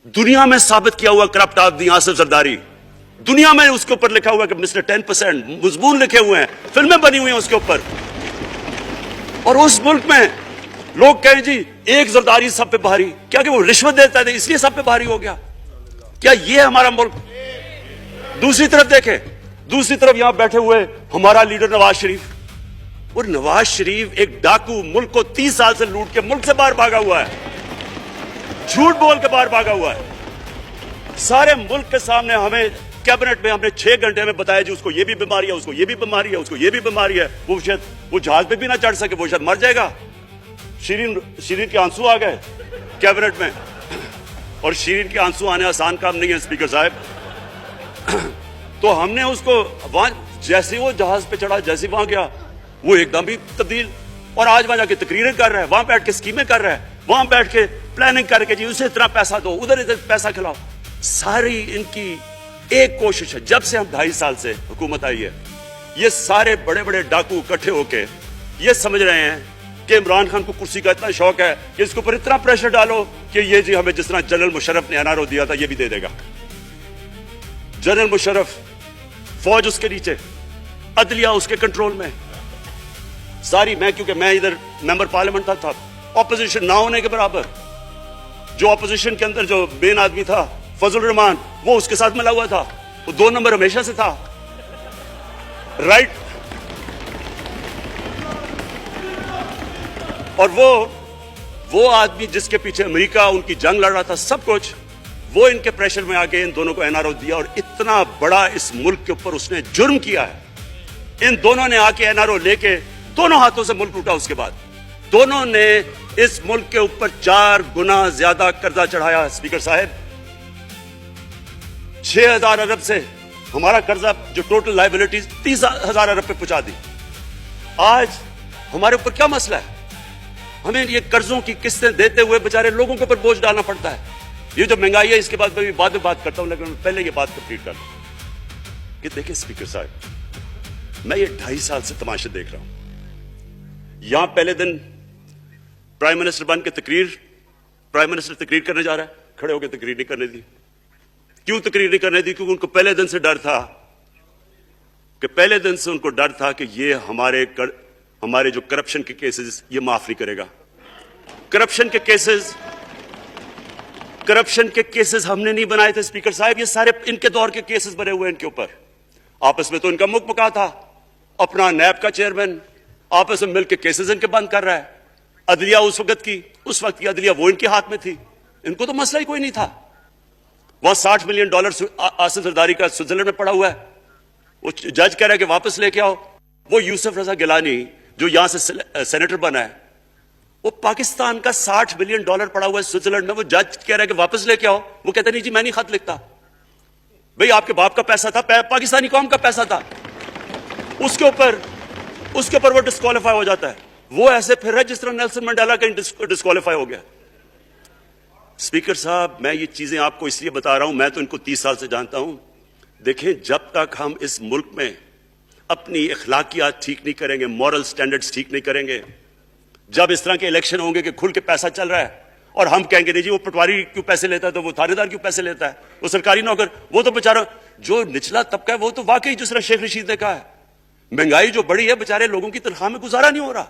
दुनिया में साबित किया हुआ करप्ट आदमी आसिफ जरदारी, दुनिया में उसके ऊपर लिखा हुआ कि मिस्टर 10%, मजबून लिखे हुए हैं, फिल्में बनी हुई हैं उसके ऊपर। और उस मुल्क में लोग कहें जी एक जरदारी सब पे भारी, क्या कि वो रिश्वत देता था इसलिए सब पे भारी हो गया? क्या ये हमारा मुल्क? दूसरी तरफ देखें, दूसरी तरफ यहां बैठे हुए हमारा लीडर नवाज शरीफ, और नवाज शरीफ एक डाकू, मुल्क को 30 साल से लूट के मुल्क से बाहर भागा हुआ है, झूठ बोल के बाहर भागा हुआ है। सारे मुल्क के सामने हमें कैबिनेट में हमने 6 घंटे में बताया जी उसको ये भी बीमारी है, उसको ये भी बीमारी है, उसको ये भी बीमारी है, वो शायद वो जहाज पे भी ना चढ़ सके, वो शायद मर जाएगा। शीरीन के आंसू आ गए कैबिनेट में, और शीरीन के आंसू आने आसान काम नहीं है स्पीकर साहब। तो हमने उसको वहां जैसे वो जहाज पे चढ़ा, जैसे वहां गया वो एकदम ही तब्दील, और आज वहां जाके तकरीरें कर रहा है, वहां बैठ के स्कीमें कर रहा है, वहां बैठ के प्लानिंग करके जी उसे इतना पैसा दो, उधर इधर पैसा खिलाओ। सारी इनकी एक कोशिश है, जब से हम 2.5 साल से हुकूमत आई है, ये सारे बड़े बड़े डाकू इकट्ठे होके ये समझ रहे हैं कि इमरान खान को कुर्सी का इतना शौक है कि इसके ऊपर इतना प्रेशर डालो कि ये जी हमें जिस तरह जनरल मुशर्रफ ने एनआरओ दिया था ये भी दे देगा। जनरल मुशर्रफ, फौज उसके नीचे, अदलिया उसके कंट्रोल में सारी। क्योंकि मैं इधर मेंबर पार्लियामेंट था ऑपोजिशन ना होने के बराबर, जो ऑपोजिशन के अंदर जो मेन आदमी था फजल रहमान, वो उसके साथ मिला हुआ था, वो 2 नंबर हमेशा से था, राइट। और वो आदमी जिसके पीछे अमेरिका उनकी जंग लड़ रहा था, सब कुछ, वो इनके प्रेशर में आके इन दोनों को एनआरओ दिया, और इतना बड़ा इस मुल्क के ऊपर उसने जुर्म किया है। इन दोनों ने आके एनआरओ लेके दोनों हाथों से मुल्क लूटा। उसके बाद दोनों ने इस मुल्क के ऊपर 4 गुना ज्यादा कर्जा चढ़ाया। स्पीकर साहब, 6,000 अरब से हमारा कर्जा जो टोटल लायबिलिटीज 30,000 अरब पे पहुंचा दी। आज हमारे ऊपर क्या मसला है? हमें ये कर्जों की किस्तें देते हुए बेचारे लोगों के ऊपर बोझ डालना पड़ता है। ये जो महंगाई है इसके बाद मैं बाद में बात करता हूं, लेकिन पहले ये बात कंप्लीट कर लूं कि देखिए स्पीकर साहब, मैं ये 2.5 साल से तमाशे देख रहा हूं। यहां पहले दिन प्राइम मिनिस्टर बन के प्राइम मिनिस्टर तकरीर करने जा रहा है, खड़े होकर तकरीर नहीं करने दी। क्यों तकरीर नहीं करने दी? क्योंकि उनको पहले दिन से डर था कि ये हमारे जो करप्शन के केसेस ये माफ नहीं करेगा। करप्शन के केसेस हमने नहीं बनाए थे स्पीकर साहब, ये सारे इनके दौर के केसेस बने हुए इनके ऊपर। आपस में तो इनका मुकबका था, अपना नैब का चेयरमैन आपस में मिलकर केसेस इनके बंद कर रहा है। अदलिया उस वक्त की अदलिया वो इनके हाथ में थी, इनको तो मसला ही कोई नहीं था। वहां $60 मिलियन आसिफ जरदारी का स्विट्जरलैंड में पड़ा हुआ है, वो जज कह रहा है कि वापस लेके आओ। वो यूसुफ रजा गिलानी जो यहां से सेनेटर बना है, वो पाकिस्तान का $60 मिलियन पड़ा हुआ है स्विट्जरलैंड में, वो जज कह रहा है कि वापस लेके आओ। वो कहता नहीं जी मैं नहीं खत लिखता, भाई आपके बाप का पैसा था, पाकिस्तानी कौम का पैसा था, उसके ऊपर वो डिस्क्वालीफाई हो जाता है। वो ऐसे फिर है जिस तरह नेल्सन मंडेला का डिस्क्वालीफाई हो गया। स्पीकर साहब, मैं ये चीजें आपको इसलिए बता रहा हूं, मैं तो इनको 30 साल से जानता हूं। देखें, जब तक हम इस मुल्क में अपनी अखलाकियात ठीक नहीं करेंगे, मॉरल स्टैंडर्ड्स ठीक नहीं करेंगे, जब इस तरह के इलेक्शन होंगे कि खुल के पैसा चल रहा है और हम कहेंगे नहीं जी वो पटवारी क्यों पैसे लेता है, तो वो थानेदार क्यों पैसे लेता है, वो सरकारी नौकर, वो तो बेचारा जो निचला तबका है वो तो वाकई जिस तरह शेख रशीद ने कहा है, महंगाई जो बढ़ी है बेचारे लोगों की तनख्वाह में गुजारा नहीं हो रहा।